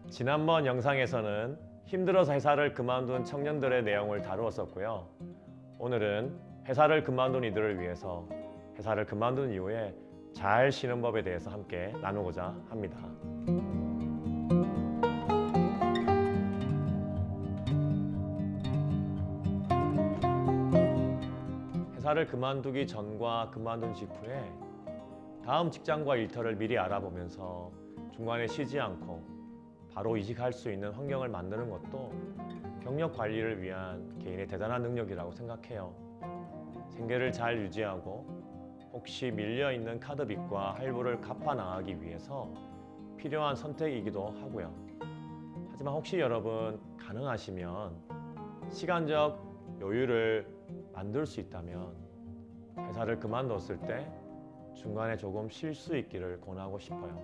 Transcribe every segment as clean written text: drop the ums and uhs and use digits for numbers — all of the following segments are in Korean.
지난번 영상에서는 힘들어서 회사를 그만둔 청년들의 내용을 다루었었고요. 오늘은 회사를 그만둔 이들을 위해서 회사를 그만둔 이후에 잘 쉬는 법에 대해서 함께 나누고자 합니다. 회사를 그만두기 전과 그만둔 직후에 다음 직장과 일터를 미리 알아보면서 중간에 쉬지 않고 바로 이직할 수 있는 환경을 만드는 것도 경력 관리를 위한 개인의 대단한 능력이라고 생각해요. 생계를 잘 유지하고 혹시 밀려있는 카드빚과 할부를 갚아 나가기 위해서 필요한 선택이기도 하고요. 하지만 혹시 여러분 가능하시면 시간적 여유를 만들 수 있다면 회사를 그만뒀을 때 중간에 조금 쉴 수 있기를 권하고 싶어요.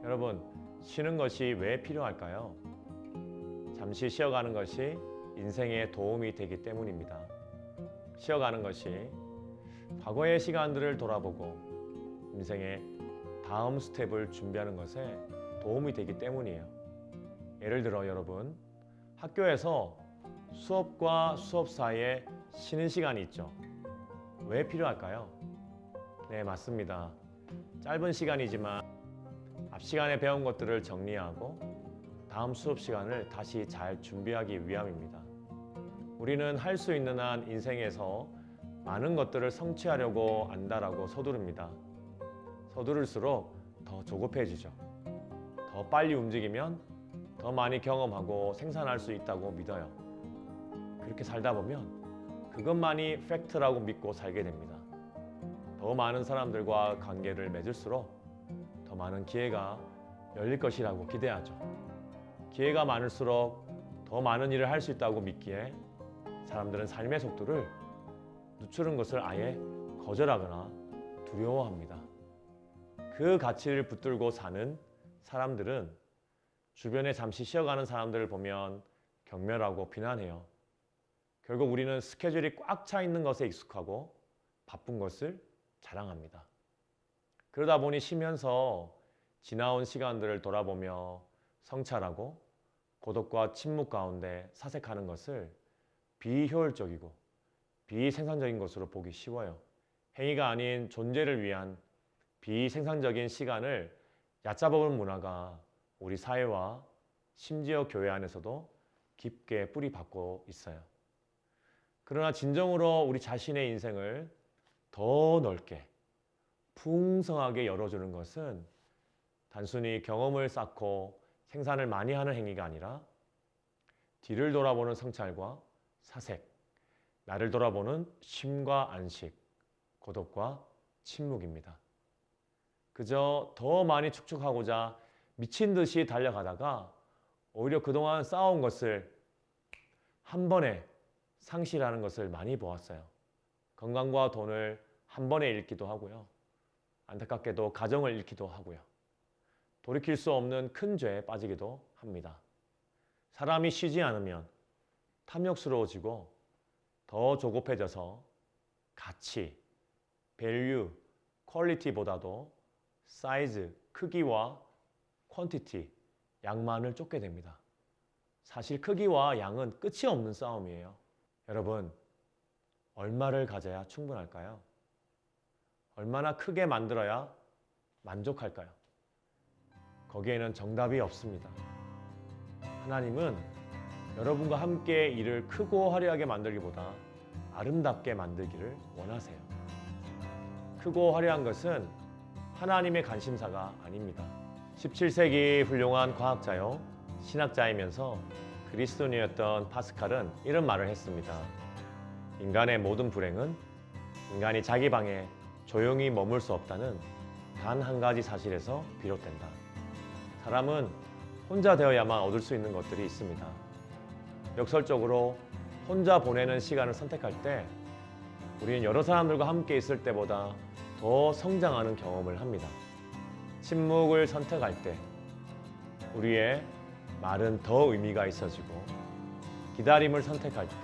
여러분, 쉬는 것이 왜 필요할까요? 잠시 쉬어가는 것이 인생에 도움이 되기 때문입니다. 쉬어가는 것이 과거의 시간들을 돌아보고 인생의 다음 스텝을 준비하는 것에 도움이 되기 때문이에요. 예를 들어 여러분, 학교에서 수업과 수업 사이에 쉬는 시간이 있죠. 왜 필요할까요? 네, 맞습니다. 짧은 시간이지만 앞 시간에 배운 것들을 정리하고 다음 수업 시간을 다시 잘 준비하기 위함입니다. 우리는 할 수 있는 한 인생에서 많은 것들을 성취하려고 안다라고 서두릅니다. 서두를수록 더 조급해지죠. 더 빨리 움직이면 더 많이 경험하고 생산할 수 있다고 믿어요. 그렇게 살다 보면 그것만이 팩트라고 믿고 살게 됩니다. 더 많은 사람들과 관계를 맺을수록 더 많은 기회가 열릴 것이라고 기대하죠. 기회가 많을수록 더 많은 일을 할 수 있다고 믿기에 사람들은 삶의 속도를 늦추는 것을 아예 거절하거나 두려워합니다. 그 가치를 붙들고 사는 사람들은 주변에 잠시 쉬어가는 사람들을 보면 경멸하고 비난해요. 결국 우리는 스케줄이 꽉 차 있는 것에 익숙하고 바쁜 것을 자랑합니다. 그러다 보니 쉬면서 지나온 시간들을 돌아보며 성찰하고 고독과 침묵 가운데 사색하는 것을 비효율적이고 비생산적인 것으로 보기 쉬워요. 행위가 아닌 존재를 위한 비생산적인 시간을 얕잡아보는 문화가 우리 사회와 심지어 교회 안에서도 깊게 뿌리 박고 있어요. 그러나 진정으로 우리 자신의 인생을 더 넓게 풍성하게 열어주는 것은 단순히 경험을 쌓고 생산을 많이 하는 행위가 아니라 뒤를 돌아보는 성찰과 사색, 나를 돌아보는 쉼과 안식, 고독과 침묵입니다. 그저 더 많이 축축하고자 미친 듯이 달려가다가 오히려 그동안 쌓아온 것을 한 번에 상실하는 것을 많이 보았어요. 건강과 돈을 한 번에 잃기도 하고요. 안타깝게도 가정을 잃기도 하고요. 돌이킬 수 없는 큰 죄에 빠지기도 합니다. 사람이 쉬지 않으면 탐욕스러워지고 더 조급해져서 가치, 밸류, 퀄리티보다도 사이즈, 크기와 퀀티티, 양만을 쫓게 됩니다. 사실 크기와 양은 끝이 없는 싸움이에요. 여러분, 얼마를 가져야 충분할까요? 얼마나 크게 만들어야 만족할까요? 거기에는 정답이 없습니다. 하나님은 여러분과 함께 일을 크고 화려하게 만들기보다 아름답게 만들기를 원하세요. 크고 화려한 것은 하나님의 관심사가 아닙니다. 17세기 훌륭한 과학자요, 신학자이면서 그리스도인이었던 파스칼은 이런 말을 했습니다. 인간의 모든 불행은 인간이 자기 방에 조용히 머물 수 없다는 단 한 가지 사실에서 비롯된다. 사람은 혼자 되어야만 얻을 수 있는 것들이 있습니다. 역설적으로 혼자 보내는 시간을 선택할 때 우리는 여러 사람들과 함께 있을 때보다 더 성장하는 경험을 합니다. 침묵을 선택할 때 우리의 말은 더 의미가 있어지고, 기다림을 선택할 때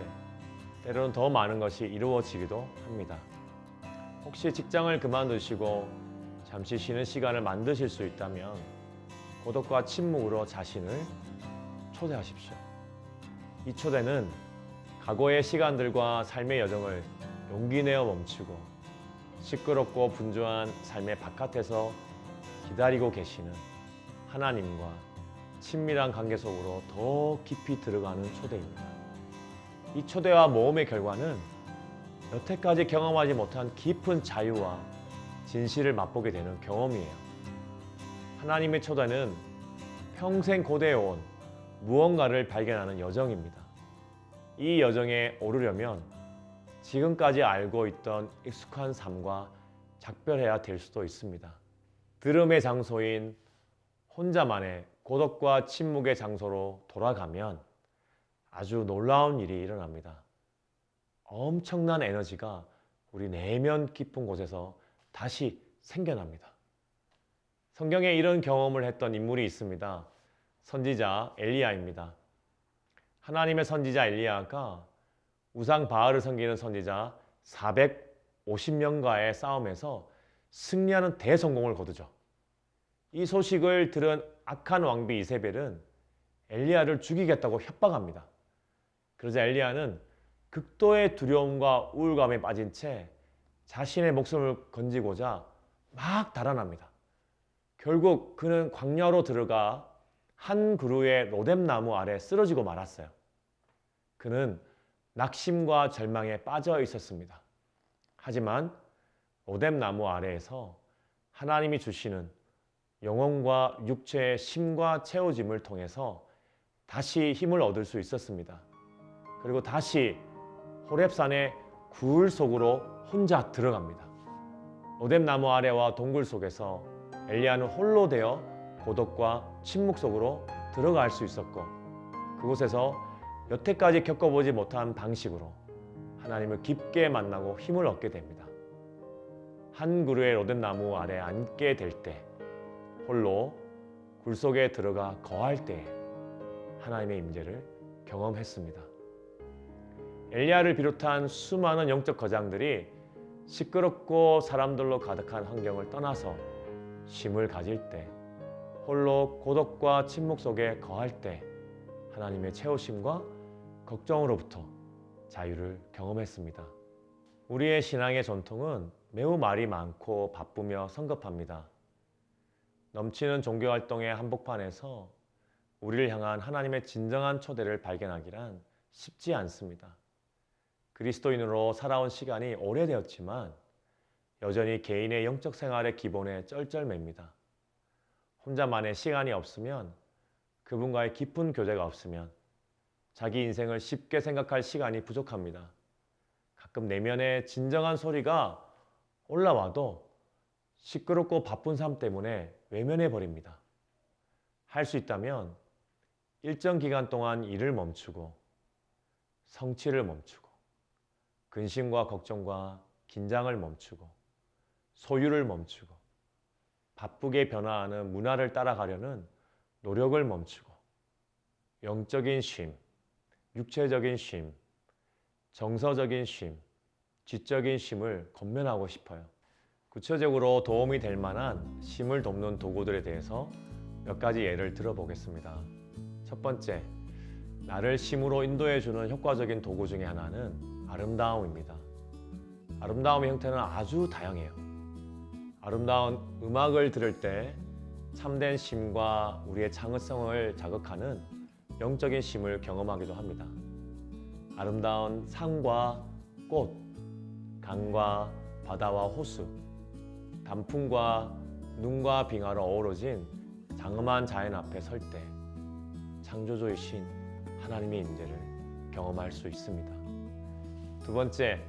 때로는 더 많은 것이 이루어지기도 합니다. 혹시 직장을 그만두시고 잠시 쉬는 시간을 만드실 수 있다면 고독과 침묵으로 자신을 초대하십시오. 이 초대는 과거의 시간들과 삶의 여정을 용기 내어 멈추고 시끄럽고 분주한 삶의 바깥에서 기다리고 계시는 하나님과 친밀한 관계 속으로 더 깊이 들어가는 초대입니다. 이 초대와 모험의 결과는 여태까지 경험하지 못한 깊은 자유와 진실을 맛보게 되는 경험이에요. 하나님의 초대는 평생 고대해온 무언가를 발견하는 여정입니다. 이 여정에 오르려면 지금까지 알고 있던 익숙한 삶과 작별해야 될 수도 있습니다. 들음의 장소인 혼자만의 고독과 침묵의 장소로 돌아가면 아주 놀라운 일이 일어납니다. 엄청난 에너지가 우리 내면 깊은 곳에서 다시 생겨납니다. 성경에 이런 경험을 했던 인물이 있습니다. 선지자 엘리야입니다. 하나님의 선지자 엘리야가 우상 바알을 섬기는 선지자 450명과의 싸움에서 승리하는 대성공을 거두죠. 이 소식을 들은 악한 왕비 이세벨은 엘리야를 죽이겠다고 협박합니다. 그러자 엘리야는 극도의 두려움과 우울감에 빠진 채 자신의 목숨을 건지고자 막 달아납니다. 결국 그는 광야로 들어가 한 그루의 로뎀나무 아래 쓰러지고 말았어요. 그는 낙심과 절망에 빠져 있었습니다. 하지만 로뎀나무 아래에서 하나님이 주시는 영혼과 육체의 심과 채워짐을 통해서 다시 힘을 얻을 수 있었습니다. 그리고 다시 호렙산의 굴 속으로 혼자 들어갑니다. 로뎀나무 아래와 동굴 속에서 엘리야는 홀로 되어 고독과 침묵 속으로 들어갈 수 있었고, 그곳에서 여태까지 겪어보지 못한 방식으로 하나님을 깊게 만나고 힘을 얻게 됩니다. 한 그루의 로뎀나무 아래 앉게 될 때, 홀로 굴 속에 들어가 거할 때에 하나님의 임재를 경험했습니다. 엘리야를 비롯한 수많은 영적 거장들이 시끄럽고 사람들로 가득한 환경을 떠나서 쉼을 가질 때, 홀로 고독과 침묵 속에 거할 때 하나님의 채우심과 걱정으로부터 자유를 경험했습니다. 우리의 신앙의 전통은 매우 말이 많고 바쁘며 성급합니다. 넘치는 종교활동의 한복판에서 우리를 향한 하나님의 진정한 초대를 발견하기란 쉽지 않습니다. 그리스도인으로 살아온 시간이 오래되었지만 여전히 개인의 영적 생활의 기본에 쩔쩔맵니다. 혼자만의 시간이 없으면, 그분과의 깊은 교제가 없으면 자기 인생을 쉽게 생각할 시간이 부족합니다. 가끔 내면의 진정한 소리가 올라와도 시끄럽고 바쁜 삶 때문에 외면해 버립니다. 할 수 있다면 일정 기간 동안 일을 멈추고 성취를 멈추고 근심과 걱정과 긴장을 멈추고 소유를 멈추고 바쁘게 변화하는 문화를 따라가려는 노력을 멈추고 영적인 쉼, 육체적인 쉼, 정서적인 쉼, 지적인 쉼을 건면하고 싶어요. 구체적으로 도움이 될 만한 쉼을 돕는 도구들에 대해서 몇 가지 예를 들어보겠습니다. 첫 번째, 나를 쉼으로 인도해주는 효과적인 도구 중에 하나는 아름다움입니다. 아름다움의 형태는 아주 다양해요. 아름다운 음악을 들을 때 참된 쉼과 우리의 창의성을 자극하는 영적인 쉼을 경험하기도 합니다. 아름다운 산과 꽃, 강과 바다와 호수, 단풍과 눈과 빙하로 어우러진 장엄한 자연 앞에 설 때 창조주이신 하나님의 임재를 경험할 수 있습니다. 두 번째,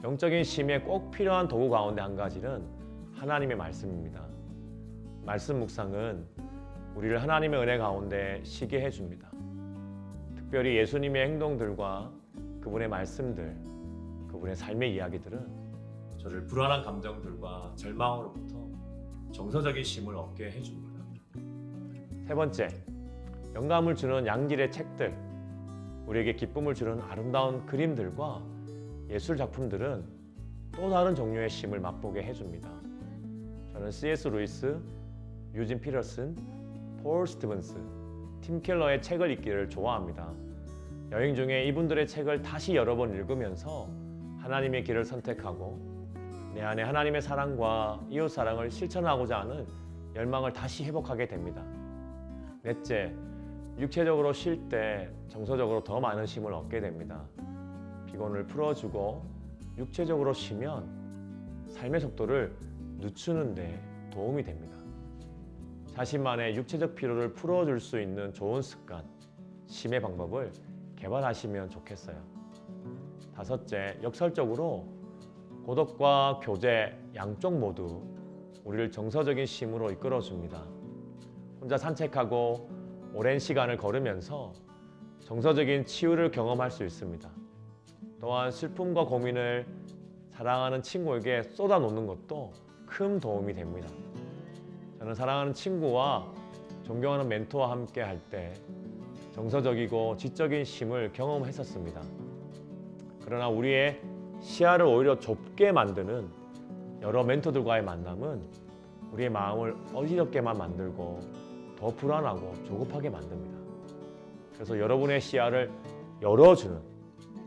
영적인 쉼에 꼭 필요한 도구 가운데 한 가지는 하나님의 말씀입니다. 말씀 묵상은 우리를 하나님의 은혜 가운데 쉬게 해줍니다. 특별히 예수님의 행동들과 그분의 말씀들, 그분의 삶의 이야기들은 저를 불안한 감정들과 절망으로부터 정서적인 쉼을 얻게 해줍니다. 세 번째, 영감을 주는 양질의 책들, 우리에게 기쁨을 주는 아름다운 그림들과 예술 작품들은 또 다른 종류의 쉼을 맛보게 해줍니다. 저는 C.S. 루이스, 유진 피터슨, 폴 스티븐스, 팀 켈러의 책을 읽기를 좋아합니다. 여행 중에 이분들의 책을 다시 여러 번 읽으면서 하나님의 길을 선택하고 내 안에 하나님의 사랑과 이웃 사랑을 실천하고자 하는 열망을 다시 회복하게 됩니다. 넷째, 육체적으로 쉴 때 정서적으로 더 많은 쉼을 얻게 됩니다. 피곤을 풀어주고 육체적으로 쉬면 삶의 속도를 늦추는 데 도움이 됩니다. 자신만의 육체적 피로를 풀어줄 수 있는 좋은 습관, 쉼의 방법을 개발하시면 좋겠어요. 다섯째, 역설적으로 고독과 교제 양쪽 모두 우리를 정서적인 쉼으로 이끌어줍니다. 혼자 산책하고 오랜 시간을 걸으면서 정서적인 치유를 경험할 수 있습니다. 또한 슬픔과 고민을 사랑하는 친구에게 쏟아놓는 것도 큰 도움이 됩니다. 저는 사랑하는 친구와 존경하는 멘토와 함께 할 때 정서적이고 지적인 쉼을 경험했었습니다. 그러나 우리의 시야를 오히려 좁게 만드는 여러 멘토들과의 만남은 우리의 마음을 어지럽게만 만들고 더 불안하고 조급하게 만듭니다. 그래서 여러분의 시야를 열어주는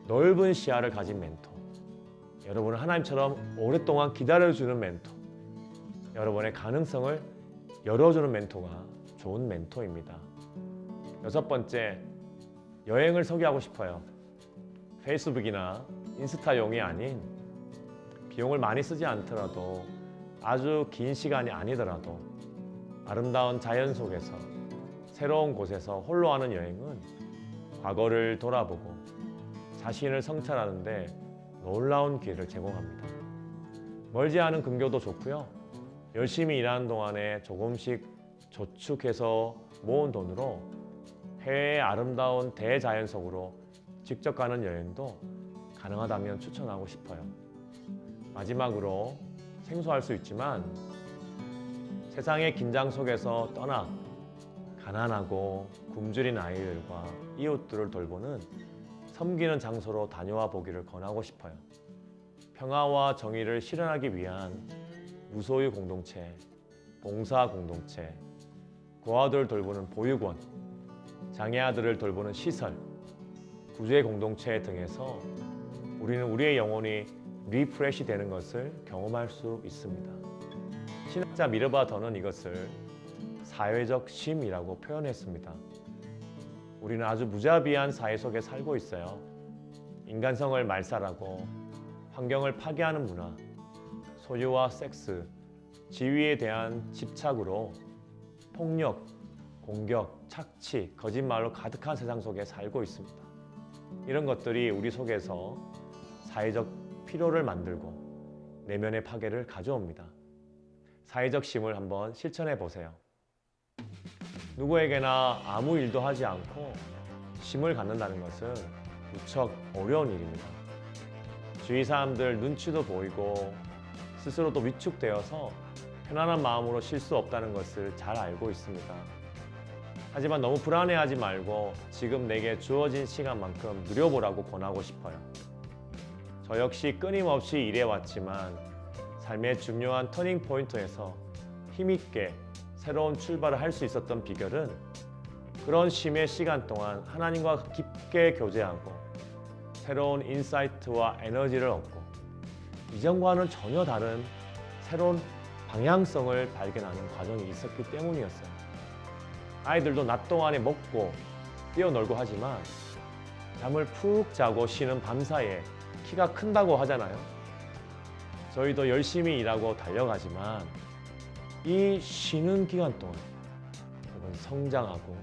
넓은 시야를 가진 멘토, 여러분을 하나님처럼 오랫동안 기다려주는 멘토, 여러분의 가능성을 열어주는 멘토가 좋은 멘토입니다. 여섯 번째, 여행을 소개하고 싶어요. 페이스북이나 인스타용이 아닌 비용을 많이 쓰지 않더라도 아주 긴 시간이 아니더라도 아름다운 자연 속에서 새로운 곳에서 홀로 하는 여행은 과거를 돌아보고 자신을 성찰하는 데 놀라운 기회를 제공합니다. 멀지 않은 근교도 좋고요. 열심히 일하는 동안에 조금씩 저축해서 모은 돈으로 해외의 아름다운 대자연 속으로 직접 가는 여행도 가능하다면 추천하고 싶어요. 마지막으로 생소할 수 있지만 세상의 긴장 속에서 떠나 가난하고 굶주린 아이들과 이웃들을 돌보는 섬기는 장소로 다녀와 보기를 권하고 싶어요. 평화와 정의를 실현하기 위한 무소유 공동체, 봉사 공동체, 고아들을 돌보는 보육원, 장애아들을 돌보는 시설, 구제 공동체 등에서 우리는 우리의 영혼이 리프레시 되는 것을 경험할 수 있습니다. 신학자 미르바 더는 이것을 사회적 쉼이라고 표현했습니다. 우리는 아주 무자비한 사회 속에 살고 있어요. 인간성을 말살하고 환경을 파괴하는 문화, 소유와 섹스, 지위에 대한 집착으로 폭력, 공격, 착취, 거짓말로 가득한 세상 속에 살고 있습니다. 이런 것들이 우리 속에서 사회적 피로를 만들고 내면의 파괴를 가져옵니다. 사회적 쉼을 한번 실천해 보세요. 누구에게나 아무 일도 하지 않고 쉼을 갖는다는 것은 무척 어려운 일입니다. 주위 사람들 눈치도 보이고 스스로도 위축되어서 편안한 마음으로 쉴 수 없다는 것을 잘 알고 있습니다. 하지만 너무 불안해하지 말고 지금 내게 주어진 시간만큼 누려보라고 권하고 싶어요. 저 역시 끊임없이 일해왔지만 삶의 중요한 터닝 포인트에서 힘있게 새로운 출발을 할 수 있었던 비결은 그런 쉼의 시간 동안 하나님과 깊게 교제하고 새로운 인사이트와 에너지를 얻고 이전과는 전혀 다른 새로운 방향성을 발견하는 과정이 있었기 때문이었어요. 아이들도 낮 동안에 먹고 뛰어놀고 하지만 잠을 푹 자고 쉬는 밤사이에 키가 큰다고 하잖아요. 저희도 열심히 일하고 달려가지만 이 쉬는 기간 동안 여러분 성장하고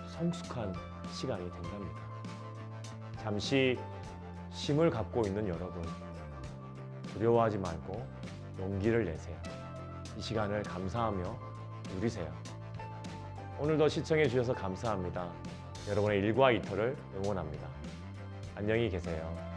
성숙한 시간이 된답니다. 잠시 쉼을 갖고 있는 여러분, 두려워하지 말고 용기를 내세요. 이 시간을 감사하며 누리세요. 오늘도 시청해 주셔서 감사합니다. 여러분의 일과 이터를 응원합니다. 안녕히 계세요.